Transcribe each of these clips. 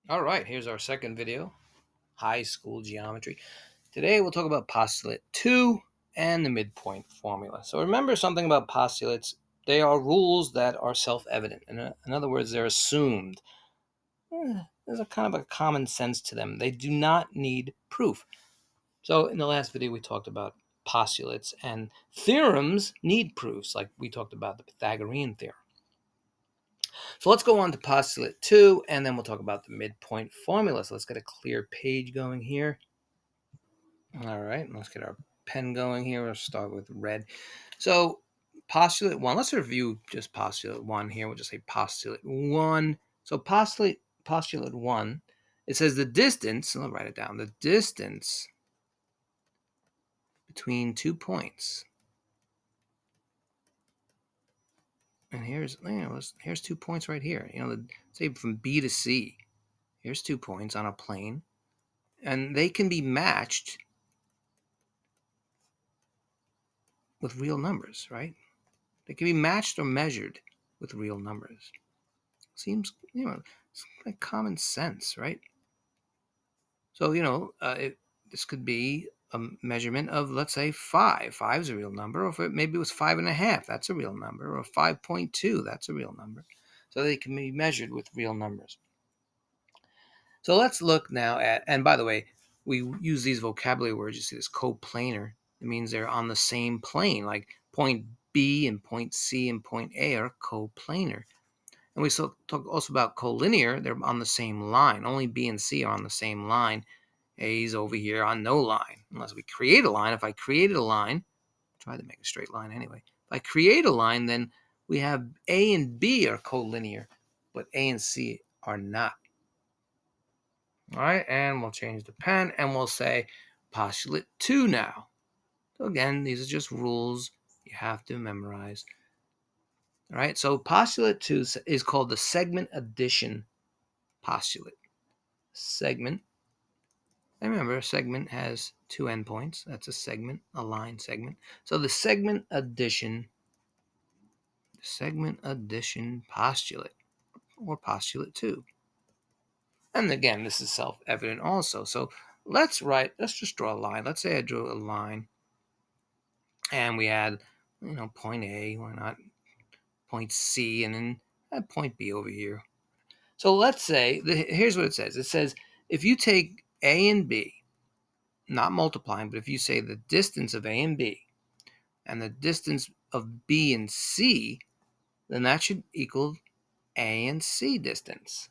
All right, here's our second video, high school geometry. Today we'll talk about postulate 2 and the midpoint formula. So remember something about postulates. They are rules that are self-evident. In other words, they're assumed. There's a kind of a common sense to them. They do not need proof. So in the last video we talked about postulates, and theorems need proofs, like we talked about the Pythagorean theorem. So let's go on to postulate 2, and then we'll talk about the midpoint formula. So let's get a clear page going here. All right, let's get our pen going here. We'll start with red. So postulate 1, let's review just postulate 1 here. We'll just say postulate 1. So postulate 1, it says the distance, I'll write it down, the distance between 2 points. And here's 2 points right here. Say from B to C. Here's 2 points on a plane, and they can be matched with real numbers, right? They can be matched or measured with real numbers. Seems, it's like common sense, right? So, this could be a measurement of, let's say, 5. 5 is a real number, or if maybe it was 5.5, that's a real number, or 5.2, that's a real number. So they can be measured with real numbers. So let's look now at, and by the way, we use these vocabulary words. You see this coplanar. It means they're on the same plane, like point B and point C and point A are coplanar. And we talk also about collinear. They're on the same line. Only B and C are on the same line. A is over here on no line, unless we create a line. If I created a line, try to make a straight line anyway. If I create a line, then we have A and B are collinear, but A and C are not. All right, and we'll change the pen, and we'll say postulate 2 now. So again, these are just rules you have to memorize. All right, so postulate 2 is called the segment addition postulate. Segment, and remember, a segment has 2 endpoints. That's a segment, a line segment. So the segment addition postulate, or postulate 2. And again, this is self-evident also. So let's just draw a line. Let's say I drew a line, and we had, point A, why not point C, and then add point B over here. So let's say, here's what it says. It says, if you take A and B, not multiplying, but if you say the distance of A and B and the distance of B and C, then that should equal A and C distance.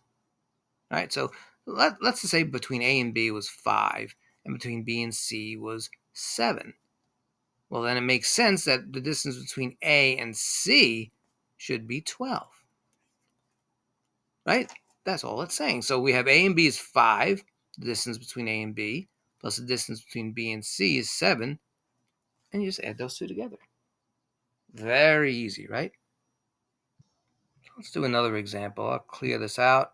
All right, so let's just say between A and B was 5, and between B and C was 7. Well, then it makes sense that the distance between A and C should be 12. Right? That's all it's saying. So we have A and B is 5, the distance between A and B, plus the distance between B and C is 7, and you just add those two together. Very easy, right? Let's do another example. I'll clear this out,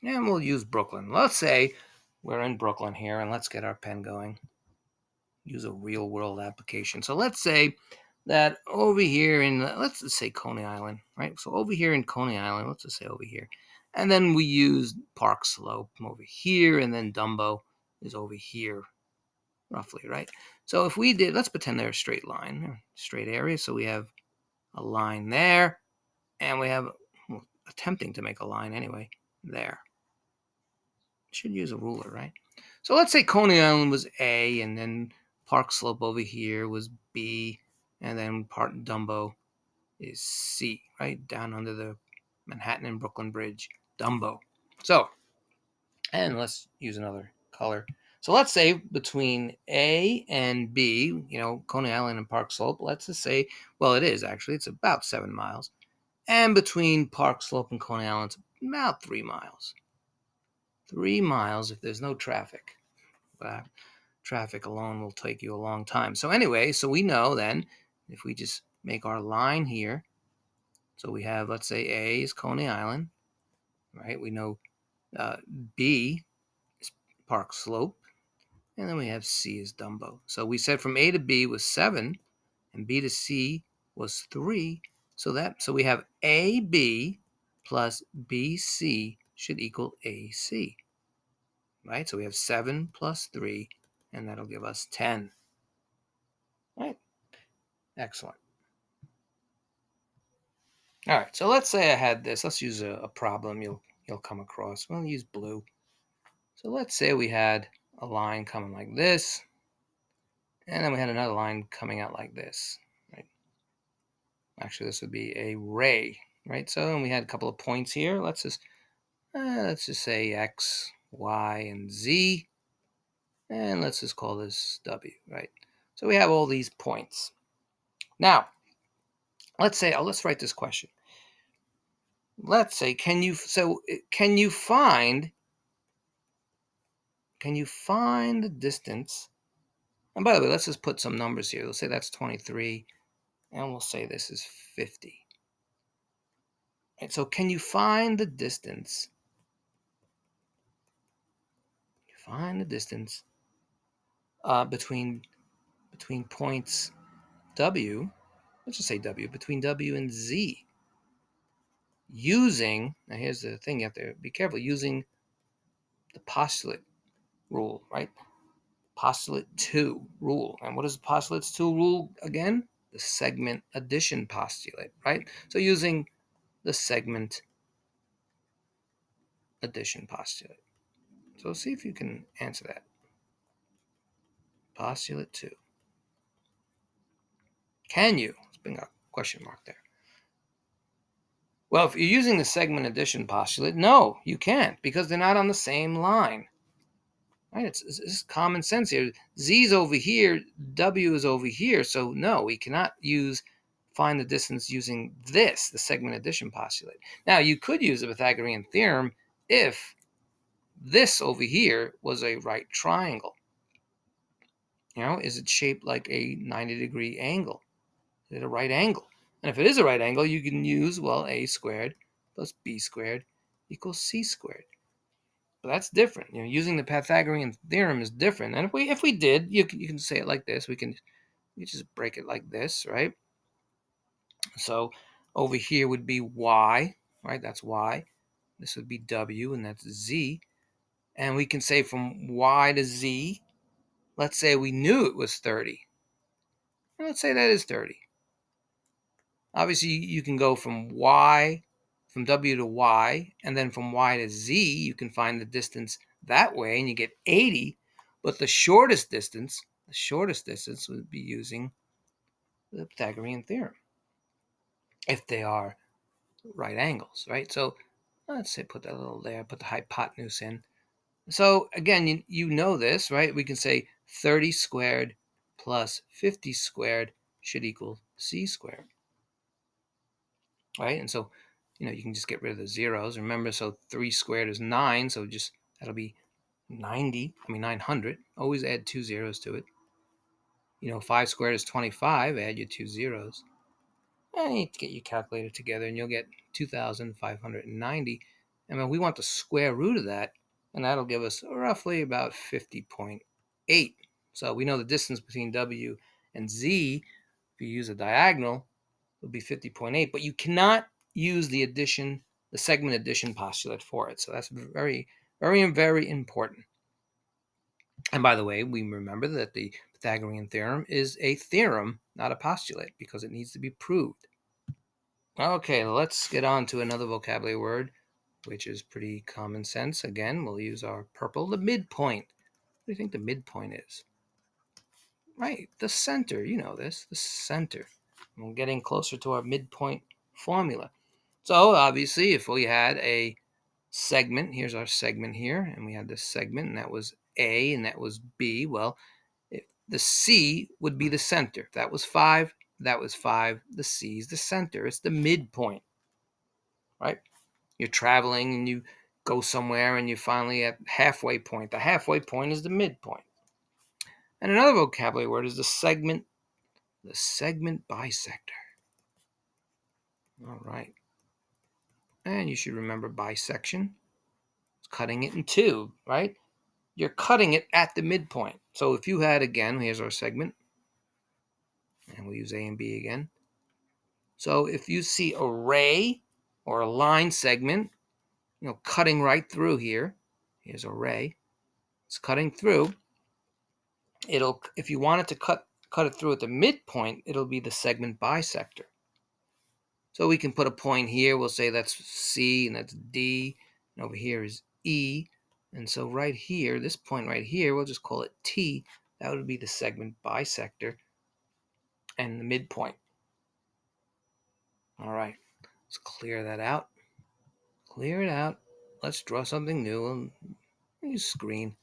and we'll use Brooklyn. Let's say we're in Brooklyn here, and let's get our pen going. Use a real-world application. So let's say that over here in, let's just say Coney Island, right? So over here in Coney Island, let's just say over here. And then we use Park Slope over here, and then Dumbo is over here, roughly, right? So if we did, let's pretend they're a straight line, straight area. So we have a line there, and we have, well, attempting to make a line anyway, there. Should use a ruler, right? So let's say Coney Island was A, and then Park Slope over here was B, and then part Dumbo is C, right? Down under the Manhattan and Brooklyn Bridge, Dumbo. So, and let's use another color. So let's say between A and B, Coney Island and Park Slope, let's just say, well, it is actually, it's about 7 miles. And between Park Slope and Coney Island, it's about 3 miles. 3 miles if there's no traffic. Traffic alone will take you a long time. So anyway, so we know then, if we just make our line here, so we have, let's say A is Coney Island, right? We know B is Park Slope, and then we have C is Dumbo. So we said from A to B was 7, and B to C was 3. So we have AB plus BC should equal AC, right? So we have 7 plus 3, and that'll give us 10. Right? Excellent. All right, so let's say I had this. Let's use a problem you'll come across. We'll use blue. So let's say we had a line coming like this, and then we had another line coming out like this, right? Actually, this would be a ray, right? So we had a couple of points here. Let's just say X, Y, and Z, and let's just call this W, right? So we have all these points. Now, let's write this question. Let's say, can you find the distance? And by the way, let's just put some numbers here. Let's say that's 23, and we'll say this is 50. Right, so can you find the distance? Find the distance between points W, let's just say W, between W and Z, using, now here's the thing, you have to be careful, using the postulate rule, right? Postulate 2 rule. And what is the postulate 2 rule again? The segment addition postulate, right? So using the segment addition postulate. So see if you can answer that. Postulate 2. Can you? Let's bring a question mark there. Well, if you're using the segment addition postulate, no, you can't, because they're not on the same line. Right? It's common sense here. Z is over here, W is over here, so no, we cannot find the distance using the segment addition postulate. Now, you could use the Pythagorean theorem if this over here was a right triangle. Is it shaped like a 90-degree angle? Is it a right angle? And if it is a right angle, you can use, well, a squared plus b squared equals c squared. But that's different. Using the Pythagorean theorem is different. And if we did, you can say it like this. You just break it like this, right? So over here would be y, right? That's y. This would be w, and that's z. And we can say from y to z, let's say we knew it was 30. And let's say that is 30. Obviously, you can go from W to Y, and then from Y to Z, you can find the distance that way, and you get 80. But the shortest distance would be using the Pythagorean theorem, if they are right angles, right? So let's say put that little there, put the hypotenuse in. So again, you know this, right? We can say 30 squared plus 50 squared should equal C squared. Right? And so, you can just get rid of the zeros. Remember, so 3 squared is 9, so that'll be 900. Always add 2 zeros to it. 5 squared is 25, add your 2 zeros. And you get your calculator together, and you'll get 2,590. And then we want the square root of that, and that'll give us roughly about 50.8. So we know the distance between W and Z, if you use a diagonal, would be 50.8, but you cannot use the segment addition postulate for it. So that's very, very, very important. And by the way, we remember that the Pythagorean theorem is a theorem, not a postulate, because it needs to be proved. Okay, let's get on to another vocabulary word, which is pretty common sense. Again, we'll use our purple, the midpoint. What do you think the midpoint is? Right, the center. You know this, the center. We're getting closer to our midpoint formula. So obviously, if we had a segment, here's our segment here, and we had this segment, and that was A, and that was B. Well, the C would be the center. If that was 5, that was 5. The C is the center. It's the midpoint, right? You're traveling, and you go somewhere, and you're finally at halfway point. The halfway point is the midpoint. And another vocabulary word is the segment bisector. All right. And you should remember bisection. It's cutting it in two, right? You're cutting it at the midpoint. So if you had, again, here's our segment. And we'll use A and B again. So if you see a ray or a line segment, cutting right through here. Here's a ray. It's cutting through. If you wanted to cut it through at the midpoint, it'll be the segment bisector. So we can put a point here. We'll say that's C and that's D. And over here is E. And so right here, this point right here, we'll just call it T. That would be the segment bisector and the midpoint. All right, let's clear that out. Clear it out. Let's draw something new and use screen.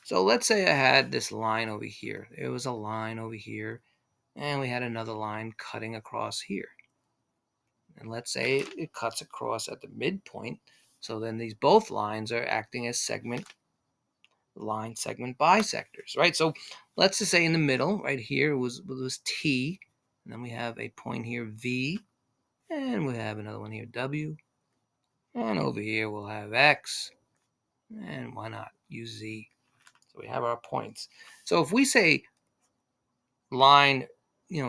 So let's say I had this line over here. There was a line over here, and we had another line cutting across here. And let's say it cuts across at the midpoint. So then these both lines are acting as segment bisectors, right? So let's just say in the middle, right here was T, and then we have a point here V, and we have another one here W, and over here we'll have X, and why not use Z? So we have our points. So if we say line,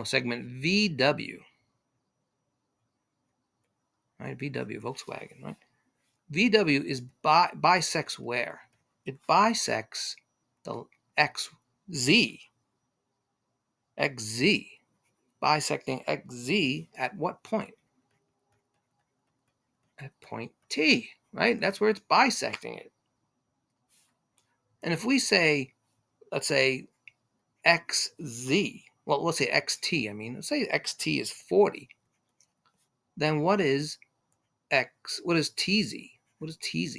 segment VW, right? VW, Volkswagen, right? VW is bisects where? It bisects the XZ, bisecting XZ at what point? At point T, right? That's where it's bisecting it. And if we say, let's say XZ, well, let's say XT, let's say XT is 40, then what is TZ? What is TZ?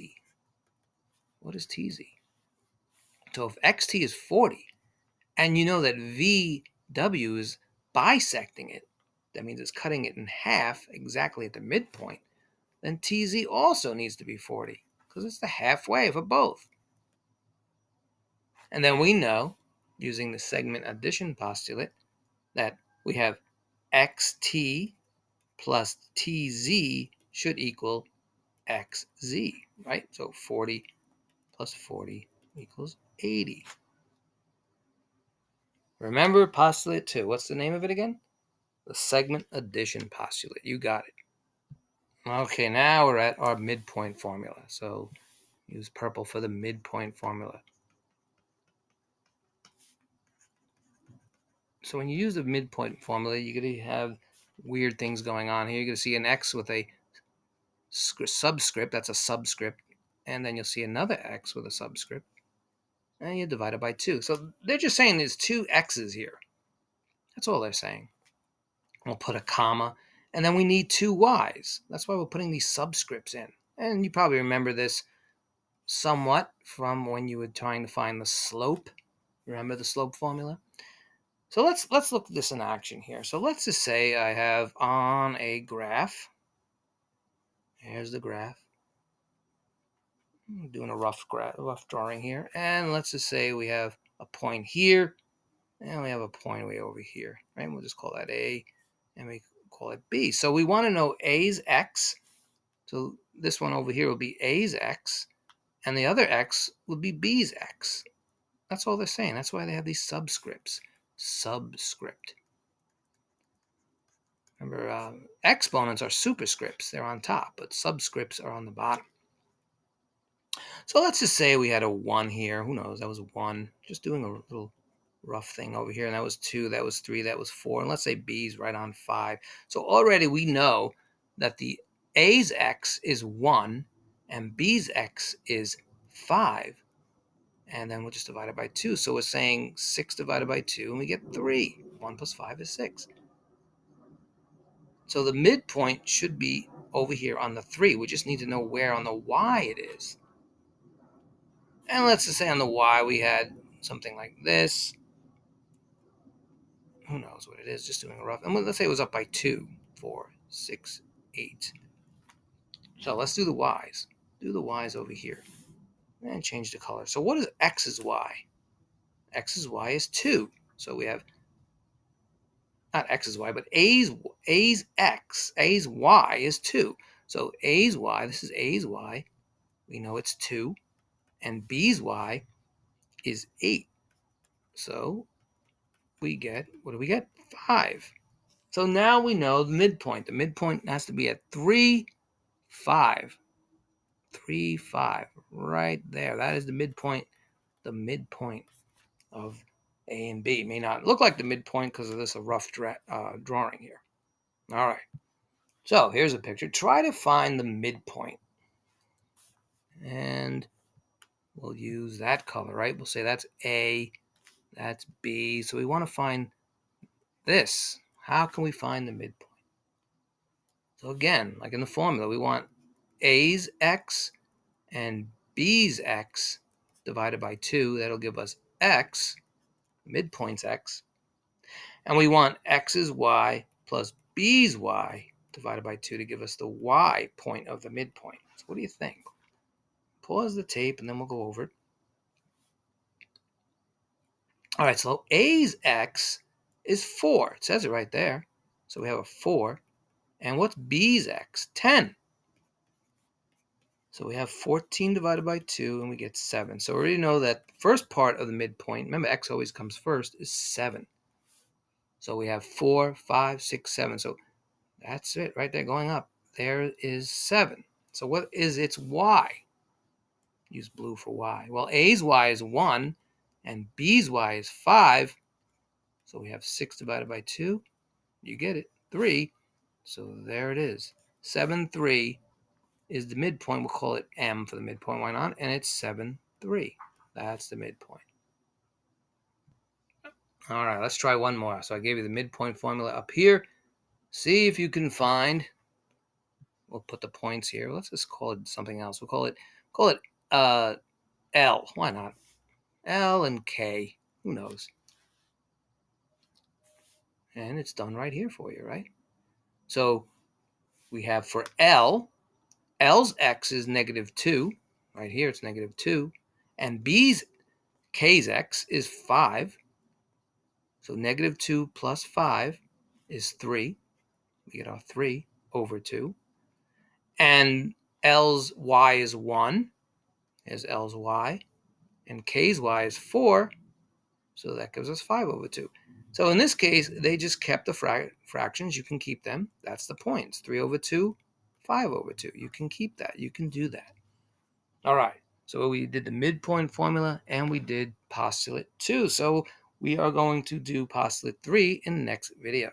What is TZ? So if XT is 40, and you know that VW is bisecting it, that means it's cutting it in half exactly at the midpoint, then TZ also needs to be 40 because it's the halfway for both. And then we know, using the segment addition postulate, that we have XT plus TZ should equal XZ, right? So 40 plus 40 equals 80. Remember postulate 2. What's the name of it again? The segment addition postulate. You got it. Okay, now we're at our midpoint formula. So use purple for the midpoint formula. So when you use the midpoint formula, you're going to have weird things going on here. You're going to see an X with a subscript. That's a subscript. And then you'll see another X with a subscript. And you divide it by 2. So they're just saying there's 2 X's here. That's all they're saying. We'll put a comma. And then we need 2 Y's. That's why we're putting these subscripts in. And you probably remember this somewhat from when you were trying to find the slope. Remember the slope formula? So let's look at this in action here. So let's just say I have on a graph. Here's the graph. I'm doing a rough drawing here. And let's just say we have a point here. And we have a point way over here. Right? We'll just call that A. And we call it B. So we want to know A's X. So this one over here will be A's X. And the other X will be B's X. That's all they're saying. That's why they have these subscripts. Subscript. Remember, exponents are superscripts. They're on top, but subscripts are on the bottom. So let's just say we had a 1 here. Who knows? That was 1. Just doing a little rough thing over here. And that was 2. That was 3. That was 4. And let's say B's right on 5. So already we know that the A's X is 1 and B's X is 5. And then we'll just divide it by 2. So we're saying 6 divided by 2, and we get 3. 1 plus 5 is 6. So the midpoint should be over here on the 3. We just need to know where on the Y it is. And let's just say on the Y we had something like this. Who knows what it is? Just doing a rough. And let's say it was up by 2, 4, 6, 8. So let's do the Y's. Do the Y's over here. And change the color. So what is X's Y? X's Y is 2. So we have not X's Y, but A's Y is 2. So A's Y, this is A's Y. We know it's 2. And B's Y is 8. So we get, what do we get? 5. So now we know the midpoint. The midpoint has to be at 3, 5. 3, 5. Right there. That is the midpoint of A and B. It may not look like the midpoint because of this rough drawing here. All right. So here's a picture. Try to find the midpoint. And we'll use that color, right? We'll say that's A, that's B. So we want to find this. How can we find the midpoint? So again, like in the formula, we want A's x and B's x divided by 2. That'll give us x, midpoint's x. And we want x's y plus b's y divided by 2 to give us the y point of the midpoint. So what do you think? Pause the tape and then we'll go over it. All right, so A's x is 4. It says it right there. So we have a 4. And what's B's x? 10. So we have 14 divided by 2, and we get 7. So we already know that the first part of the midpoint, remember x always comes first, is 7. So we have 4, 5, 6, 7. So that's it right there going up. There is 7. So what is its y? Use blue for y. Well, A's y is 1, and B's y is 5. So we have 6 divided by 2. You get it, 3. So there it is. 7, 3 is the midpoint. We'll call it M for the midpoint. Why not? And it's 7, 3. That's the midpoint. All right, let's try one more. So I gave you the midpoint formula up here. See if you can find. We'll put the points here. Let's just call it something else. We'll call it L. Why not? L and K. Who knows? And it's done right here for you, right? So we have for L, L's x is -2. Right here it's -2. And K's x is 5. So -2 plus 5 is 3. We get our 3 over 2. And L's y is 1. There's L's y. And K's y is 4. So that gives us 5 over 2. So in this case, they just kept the fractions. You can keep them. That's the points. 3 over 2, 5 over 2. You can keep that. You can do that. All right. So we did the midpoint formula and we did postulate 2. So we are going to do postulate 3 in the next video.